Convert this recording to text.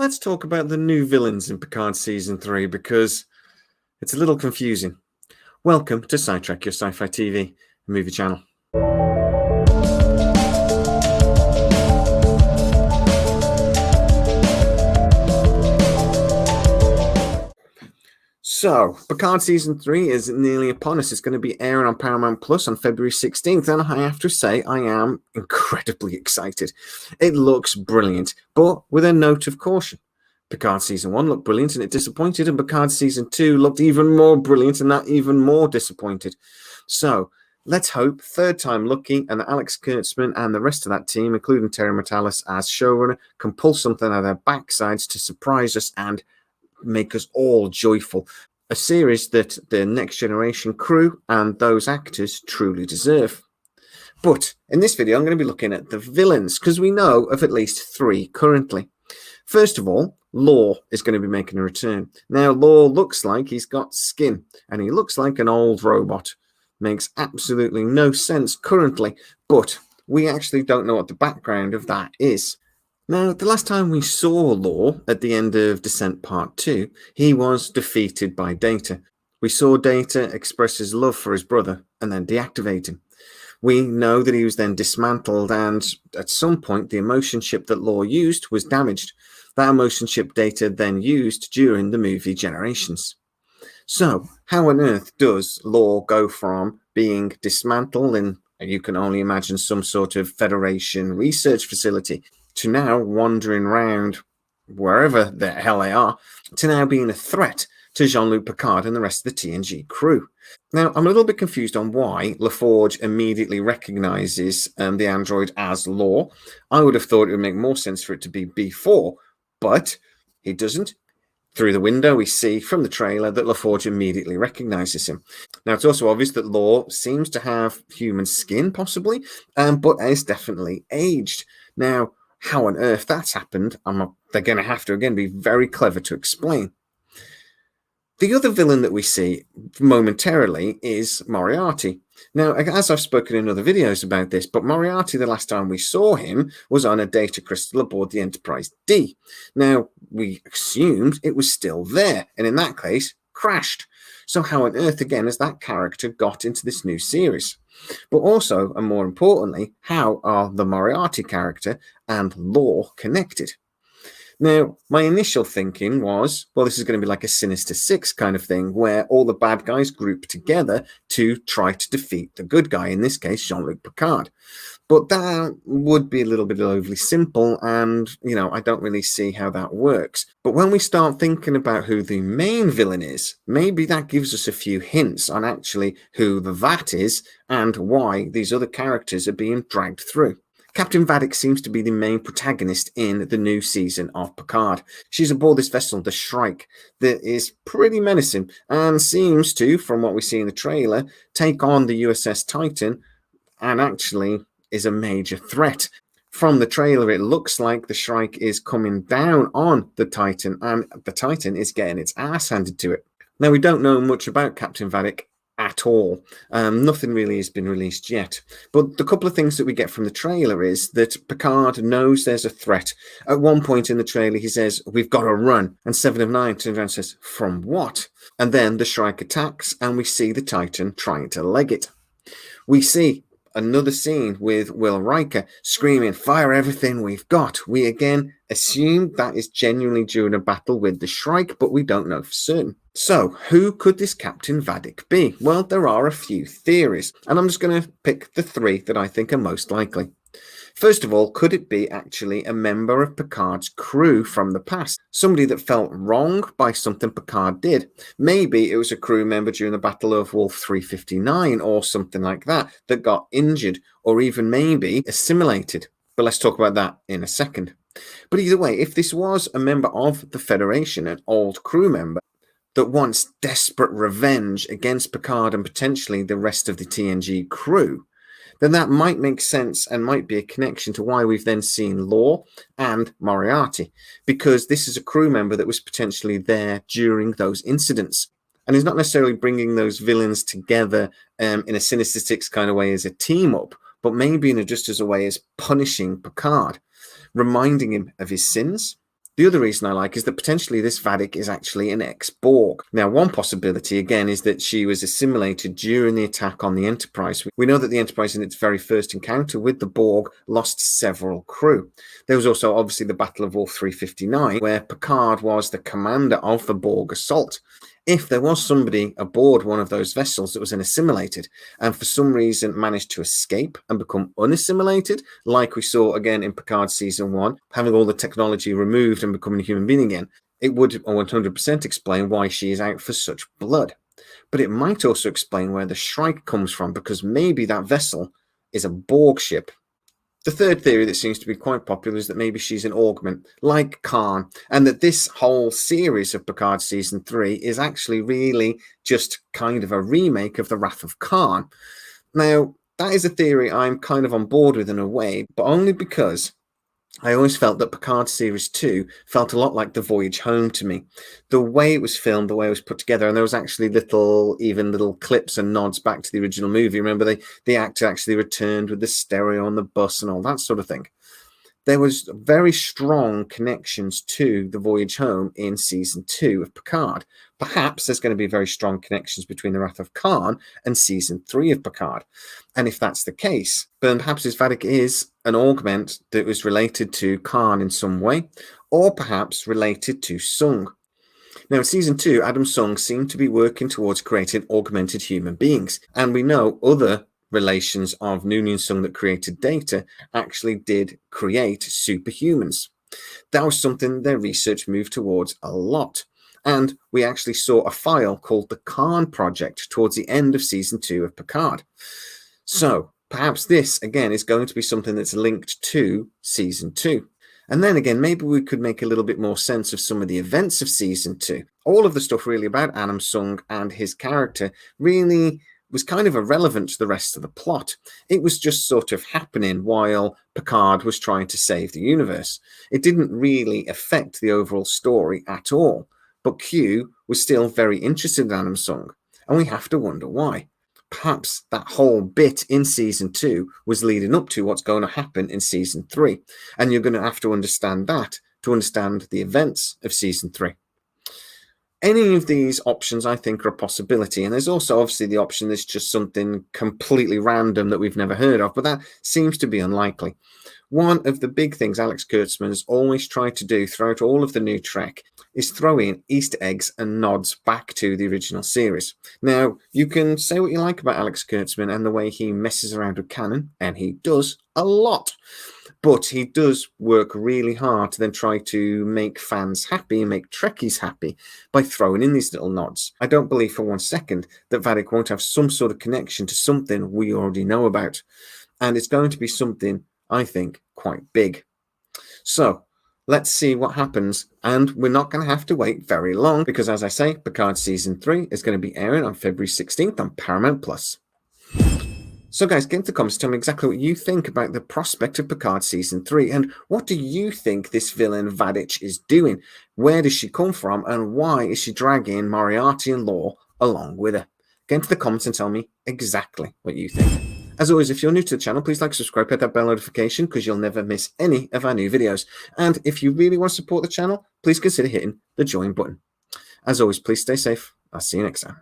let's talk about the new villains in Picard Season 3 because it's a little confusing. Welcome to SciTrek, your sci-fi TV movie channel. So, Picard Season 3 is nearly upon us. It's going to be airing on Paramount Plus on February 16th, and I have to say I am incredibly excited. It looks brilliant, but with a note of caution. Picard Season 1 looked brilliant and it disappointed, and Picard Season 2 looked even more brilliant and that even more disappointed. So, let's hope, third time lucky, and that Alex Kurtzman and the rest of that team, including Terry Matalas as showrunner, can pull something out of their backsides to surprise us and make us all joyful. A series that the Next Generation crew and those actors truly deserve. But in this video, I'm going to be looking at the villains, because we know of at least 3 currently. First of all, Lore is going to be making a return. Now, Lore looks like he's got skin, and he looks like an old robot. Makes absolutely no sense currently, but we actually don't know what the background of that is. Now, the last time we saw Lore at the end of Descent Part 2, he was defeated by Data. We saw Data express his love for his brother and then deactivate him. We know that he was then dismantled, and at some point the emotion chip that Lore used was damaged. That emotion chip Data then used during the movie Generations. So, how on earth does Lore go from being dismantled in, you can only imagine, some sort of Federation research facility, to now wandering around wherever the hell they are, to now being a threat to Jean-Luc Picard and the rest of the TNG crew? Now, I'm a little bit confused on why LaForge immediately recognizes the android as Lore. I would have thought it would make more sense for it to be B4, but he doesn't. Through the window, we see from the trailer that LaForge immediately recognizes him. Now, it's also obvious that Lore seems to have human skin, possibly, but is definitely aged. Now, how on earth that's happened, they're going to have to, again, be very clever to explain. The other villain that we see momentarily is Moriarty. Now, as I've spoken in other videos about this, but Moriarty, the last time we saw him, was on a data crystal aboard the Enterprise D. Now, we assumed it was still there, and in that case, crashed. So how on earth, again, has that character got into this new series? But also, and more importantly, how are the Moriarty character and Lore connected? Now, my initial thinking was, well, this is going to be like a Sinister Six kind of thing, where all the bad guys group together to try to defeat the good guy, in this case, Jean-Luc Picard. But that would be a little bit overly simple, and, I don't really see how that works. But when we start thinking about who the main villain is, maybe that gives us a few hints on actually who the Vat is and why these other characters are being dragged through. Captain Vadic seems to be the main protagonist in the new season of Picard. She's aboard this vessel, the Shrike, that is pretty menacing and seems to, from what we see in the trailer, take on the USS Titan and actually is a major threat. From the trailer, it looks like the Shrike is coming down on the Titan and the Titan is getting its ass handed to it. Now, we don't know much about Captain Vadic at all. Nothing really has been released yet. But the couple of things that we get from the trailer is that Picard knows there's a threat. At one point in the trailer, he says, "We've got to run." And 7 of 9 turns around and says, "From what?" And then the Shrike attacks, and we see the Titan trying to leg it. We see another scene with Will Riker screaming, "Fire everything we've got." We again assume that is genuinely during a battle with the Shrike, but we don't know for certain. So, who could this Captain Vadic be? Well, there are a few theories, and I'm just going to pick the 3 that I think are most likely. First of all, could it be actually a member of Picard's crew from the past? Somebody that felt wrong by something Picard did. Maybe it was a crew member during the Battle of Wolf 359 or something like that that got injured, or even maybe assimilated. But let's talk about that in a second. But either way, if this was a member of the Federation, an old crew member that wants desperate revenge against Picard and potentially the rest of the TNG crew, then that might make sense and might be a connection to why we've then seen Lore and Moriarty, because this is a crew member that was potentially there during those incidents. And is not necessarily bringing those villains together in a Sinister Six kind of way as a team-up, but maybe in just as a way as punishing Picard, reminding him of his sins, The other reason I like is that potentially this Vadic is actually an ex-Borg. Now, one possibility, again, is that she was assimilated during the attack on the Enterprise. We know that the Enterprise, in its very first encounter with the Borg, lost several crew. There was also, obviously, the Battle of Wolf 359, where Picard was the commander of the Borg assault. If there was somebody aboard one of those vessels that was assimilated and for some reason managed to escape and become unassimilated, like we saw again in Picard season 1, having all the technology removed and becoming a human being again, it would 100% explain why she is out for such blood. But it might also explain where the Shrike comes from, because maybe that vessel is a Borg ship. The third theory that seems to be quite popular is that maybe she's an augment, like Khan, and that this whole series of Picard Season 3 is actually really just kind of a remake of The Wrath of Khan. Now, that is a theory I'm kind of on board with in a way, but only because I always felt that Picard Series 2 felt a lot like The Voyage Home to me. The way it was filmed, the way it was put together, and there was actually little clips and nods back to the original movie. Remember, the actor actually returned with the stereo on the bus and all that sort of thing. There was very strong connections to The Voyage Home in Season 2 of Picard. Perhaps there's going to be very strong connections between The Wrath of Khan and Season 3 of Picard. And if that's the case, then perhaps this Vadic is an augment that was related to Khan in some way, or perhaps related to Sung. Now, in Season 2, Adam Sung seemed to be working towards creating augmented human beings, and we know other relations of Noonien Sung that created Data actually did create superhumans. That was something their research moved towards a lot. And we actually saw a file called the Khan Project towards the end of Season 2 of Picard. So perhaps this, again, is going to be something that's linked to Season 2. And then again, maybe we could make a little bit more sense of some of the events of Season 2. All of the stuff really about Adam Sung and his character really was kind of irrelevant to the rest of the plot. It was just sort of happening while Picard was trying to save the universe. It didn't really affect the overall story at all. But Q was still very interested in Adam Sung, and we have to wonder why. Perhaps that whole bit in Season 2 was leading up to what's going to happen in Season 3, and you're going to have to understand that to understand the events of Season 3. Any of these options, I think, are a possibility. And there's also obviously the option that's just something completely random that we've never heard of, but that seems to be unlikely. One of the big things Alex Kurtzman has always tried to do throughout all of the new Trek is throw in Easter eggs and nods back to the original series. Now, you can say what you like about Alex Kurtzman and the way he messes around with canon, and he does a lot. But he does work really hard to then try to make fans happy and make Trekkies happy by throwing in these little nods. I don't believe for 1 second that Vadic won't have some sort of connection to something we already know about. And it's going to be something, I think, quite big. So let's see what happens. And we're not going to have to wait very long because, as I say, Picard Season 3 is going to be airing on February 16th on Paramount+. So guys, get into the comments, tell me exactly what you think about the prospect of Picard Season 3, and what do you think this villain Vadic is doing? Where does she come from, and why is she dragging Moriarty and Lore along with her? Get into the comments and tell me exactly what you think. As always, if you're new to the channel, please like, subscribe, hit that bell notification because you'll never miss any of our new videos. And if you really want to support the channel, please consider hitting the join button. As always, please stay safe. I'll see you next time.